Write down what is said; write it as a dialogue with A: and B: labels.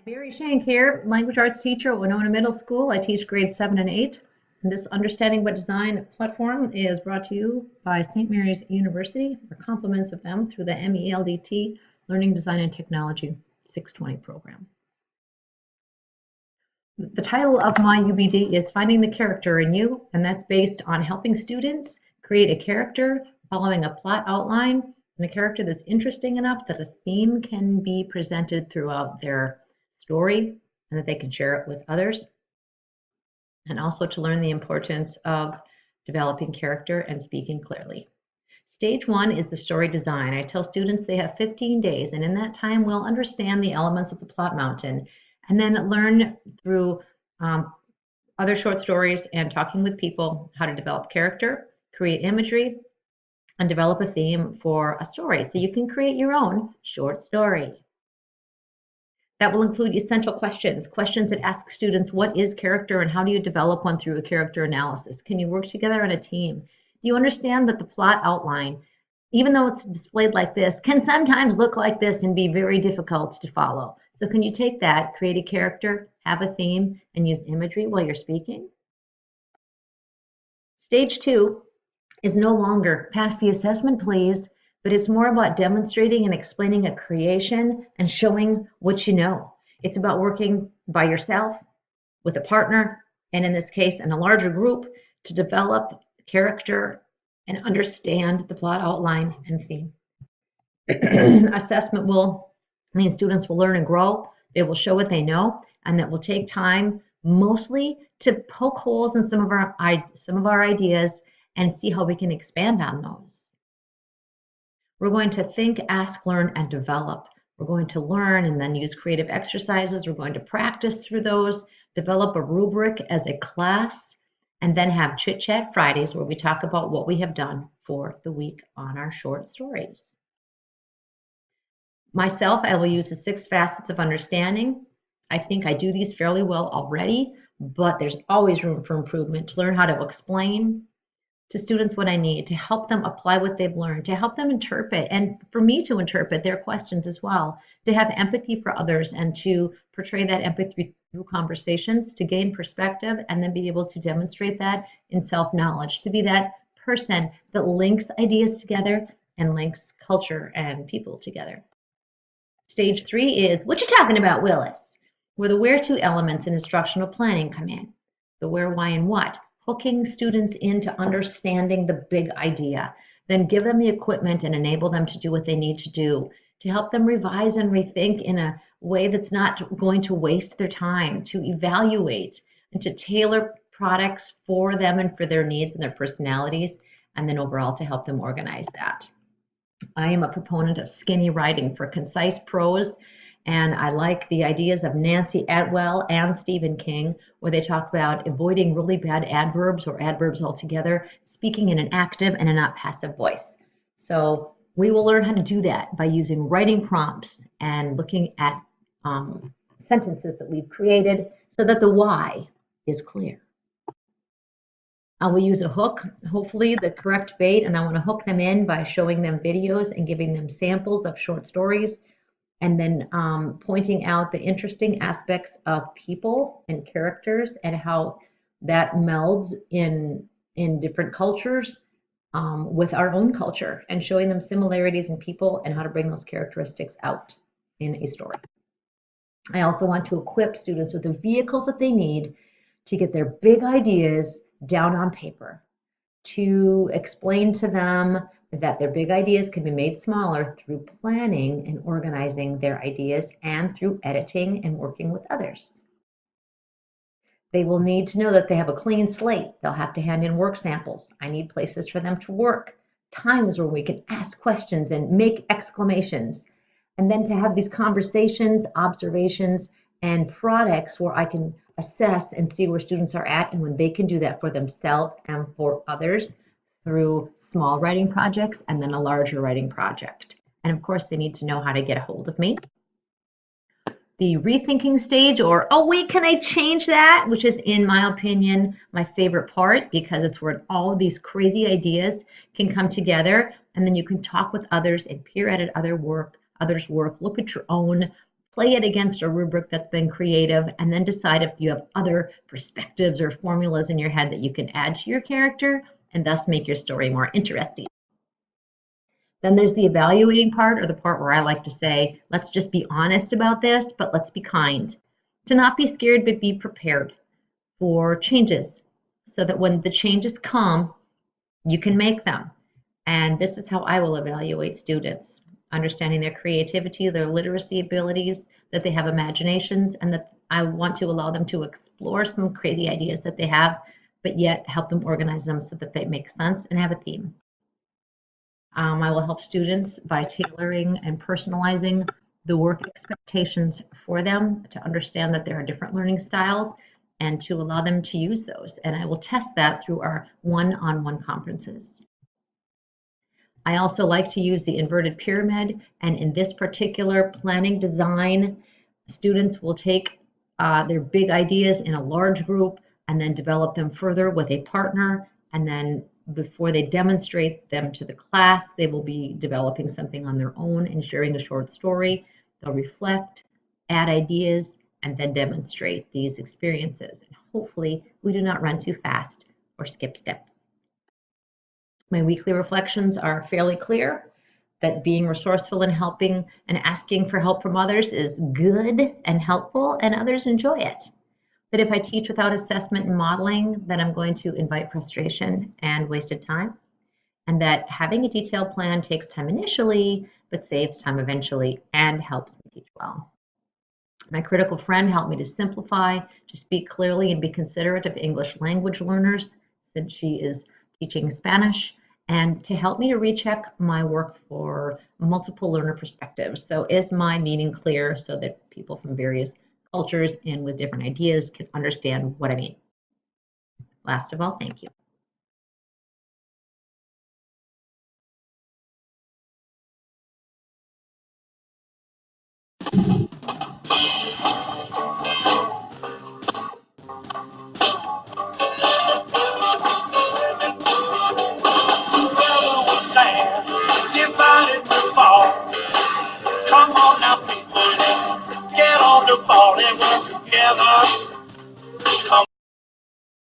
A: Barry Shank here, language arts teacher at Winona Middle School. I teach grades 7 and 8. And this Understanding What Design platform is brought to you by St. Mary's University, or compliments of them through the MELDT Learning Design and Technology 620 program. The title of my UBD is Finding the Character in You, and that's based on helping students create a character following a plot outline and a character that's interesting enough that a theme can be presented throughout their story and that they can share it with others, and also to learn the importance of developing character and speaking clearly. Stage 1 is the story design. I tell students they have 15 days, and in that time we'll understand the elements of the plot mountain and then learn through other short stories and talking with people how to develop character, create imagery, and develop a theme for a story. So you can create your own short story. That will include essential questions that ask students what is character and how do you develop one through a character analysis. Can you work together on a team? Do you understand that the plot outline, even though it's displayed like this, can sometimes look like this and be very difficult to follow? So can you take that, create a character, have a theme, and use imagery while you're speaking? Stage 2 is no longer pass the assessment, please, but it's more about demonstrating and explaining a creation and showing what you know. It's about working by yourself, with a partner, and in this case, in a larger group, to develop character and understand the plot outline and theme. Assessment will mean students will learn and grow. They will show what they know, and that will take time mostly to poke holes in some of our ideas and see how we can expand on those. We're going to think, ask, learn, and develop. We're going to learn and then use creative exercises. We're going to practice through those, develop a rubric as a class, and then have Chit Chat Fridays where we talk about what we have done for the week on our short stories. Myself, I will use the 6 facets of understanding. I think I do these fairly well already, but there's always room for improvement to learn how to explain to students what I need, to help them apply what they've learned, to help them interpret, and for me to interpret their questions as well, to have empathy for others and to portray that empathy through conversations, to gain perspective, and then be able to demonstrate that in self-knowledge, to be that person that links ideas together and links culture and people together. Stage 3 is, what you talking about, Willis? Where the where-to elements in instructional planning come in. The where, why, and what. Hooking students into understanding the big idea, then give them the equipment and enable them to do what they need to do, to help them revise and rethink in a way that's not going to waste their time, to evaluate and to tailor products for them and for their needs and their personalities, and then overall to help them organize that. I am a proponent of skinny writing for concise prose, and I like the ideas of Nancy Atwell and Stephen King, where they talk about avoiding really bad adverbs or adverbs altogether, speaking in an active and a not passive voice. So we will learn how to do that by using writing prompts and looking at sentences that we've created so that the why is clear. I will use a hook, hopefully the correct bait, and I want to hook them in by showing them videos and giving them samples of short stories, and then pointing out the interesting aspects of people and characters and how that melds in different cultures with our own culture, and showing them similarities in people and how to bring those characteristics out in a story. I also want to equip students with the vehicles that they need to get their big ideas down on paper, to explain to them that their big ideas can be made smaller through planning and organizing their ideas and through editing and working with others. They will need to know that they have a clean slate. They'll have to hand in work samples. I need places for them to work, times where we can ask questions and make exclamations, and then to have these conversations, observations, and products where I can assess and see where students are at and when they can do that for themselves and for others through small writing projects and then a larger writing project. And of course, they need to know how to get a hold of me. The rethinking stage, or, oh wait, can I change that? Which is, in my opinion, my favorite part, because it's where all of these crazy ideas can come together, and then you can talk with others and peer edit others' work, look at your own play it against a rubric that's been creative, and then decide if you have other perspectives or formulas in your head that you can add to your character and thus make your story more interesting. Then there's the evaluating part, or the part where I like to say, let's just be honest about this, but let's be kind. To not be scared, but be prepared for changes so that when the changes come, you can make them. And this is how I will evaluate students, understanding their creativity, their literacy abilities, that they have imaginations, and that I want to allow them to explore some crazy ideas that they have, but yet help them organize them so that they make sense and have a theme. I will help students by tailoring and personalizing the work expectations for them to understand that there are different learning styles and to allow them to use those. And I will test that through our one-on-one conferences. I also like to use the inverted pyramid, and in this particular planning design, students will take their big ideas in a large group and then develop them further with a partner, and then before they demonstrate them to the class, they will be developing something on their own and sharing a short story. They'll reflect, add ideas, and then demonstrate these experiences. And hopefully we do not run too fast or skip steps. My weekly reflections are fairly clear, that being resourceful and helping and asking for help from others is good and helpful, and others enjoy it. But if I teach without assessment and modeling, then I'm going to invite frustration and wasted time. And that having a detailed plan takes time initially, but saves time eventually and helps me teach well. My critical friend helped me to simplify, to speak clearly and be considerate of English language learners, since she is teaching Spanish, and to help me to recheck my work for multiple learner perspectives. So is my meaning clear so that people from various cultures and with different ideas can understand what I mean? Last of all, thank you.
B: Come on now.